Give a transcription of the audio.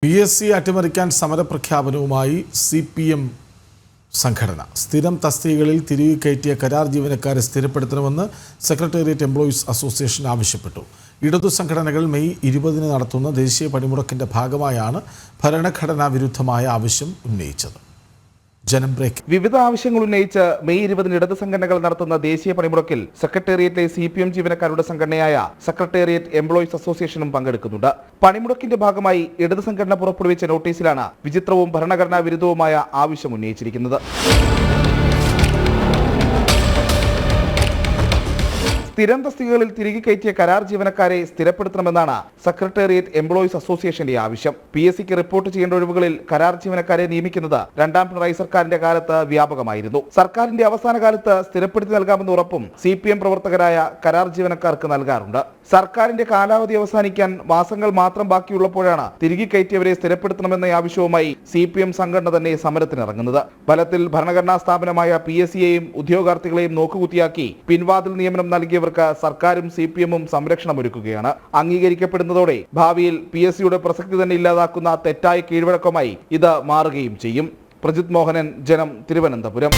PSC അട്ടിമറിക്കാൻ സമരപ്രഖ്യാപനവുമായി CPM സംഘടന. സ്ഥിരം തസ്തികകളിൽ തിരികെ കയറ്റിയ കരാർ ജീവനക്കാരെ സ്ഥിരപ്പെടുത്തണമെന്ന് സെക്രട്ടേറിയറ്റ് എംപ്ലോയീസ് അസോസിയേഷൻ ആവശ്യപ്പെട്ടു. ഇടതു സംഘടനകൾ മെയ് 20 നടത്തുന്ന ദേശീയ പണിമുടക്കിന്റെ ഭാഗമായാണ് ഭരണഘടനാ വിരുദ്ധമായ ആവശ്യം ഉന്നയിച്ചത്. വിവിധ ആവശ്യങ്ങൾ ഉന്നയിച്ച് മെയ് 20 ഇടത് സംഘടനകൾ നടത്തുന്ന ദേശീയ പണിമുടക്കിൽ സെക്രട്ടേറിയറ്റിലെ CPM ജീവനക്കാരുടെ സംഘടനയായ സെക്രട്ടേറിയറ്റ് എംപ്ലോയീസ് അസോസിയേഷനും പങ്കെടുക്കുന്നുണ്ട്. പണിമുടക്കിന്റെ ഭാഗമായി ഇടത് സംഘടന പുറപ്പെടുവിച്ച നോട്ടീസിലാണ് വിചിത്രവും ഭരണഘടനാ വിരുദ്ധവുമായ ആവശ്യം ഉന്നയിച്ചിരിക്കുന്നത്. സ്ഥിരം തസ്തികകളിൽ തിരികെ കയറ്റിയ കരാർ ജീവനക്കാരെ സ്ഥിരപ്പെടുത്തണമെന്നാണ് സെക്രട്ടേറിയറ്റ് എംപ്ലോയീസ് അസോസിയേഷന്റെ ആവശ്യം. PSCക്ക് റിപ്പോർട്ട് ചെയ്യേണ്ട ഒഴിവുകളിൽ കരാർ ജീവനക്കാരെ നിയമിക്കുന്നത് രണ്ടാം പിണറായി സർക്കാരിന്റെ കാലത്ത് വ്യാപകമായിരുന്നു. സർക്കാരിന്റെ അവസാന കാലത്ത് സ്ഥിരപ്പെടുത്തി നൽകാമെന്ന ഉറപ്പും CPM പ്രവർത്തകരായ കരാർ ജീവനക്കാർക്ക് നൽകാറുണ്ട്. സർക്കാരിന്റെ കാലാവധി അവസാനിക്കാൻ മാസങ്ങൾ മാത്രം ബാക്കിയുള്ളപ്പോഴാണ് തിരികെ കയറ്റിയവരെ സ്ഥിരപ്പെടുത്തണമെന്ന ആവശ്യവുമായി CPM സംഘടന തന്നെ സമരത്തിനിറങ്ങുന്നത്. ഫലത്തിൽ ഭരണഘടനാ സ്ഥാപനമായ PSCയെയും ഉദ്യോഗാർത്ഥികളെയും നോക്കുകുത്തിയാക്കി പിൻവാതിൽ നിയമനം നൽകിയവർക്ക് സർക്കാരും CPMഉം സംരക്ഷണമൊരുക്കുകയാണ്. അംഗീകരിക്കപ്പെടുന്നതോടെ ഭാവിയിൽ PSCയുടെ പ്രസക്തി തന്നെ ഇല്ലാതാക്കുന്ന തെറ്റായ കീഴ്വഴക്കമായി ഇത് മാറുകയും ചെയ്യും. പ്രജിത് മോഹനൻ, ജനം, തിരുവനന്തപുരം.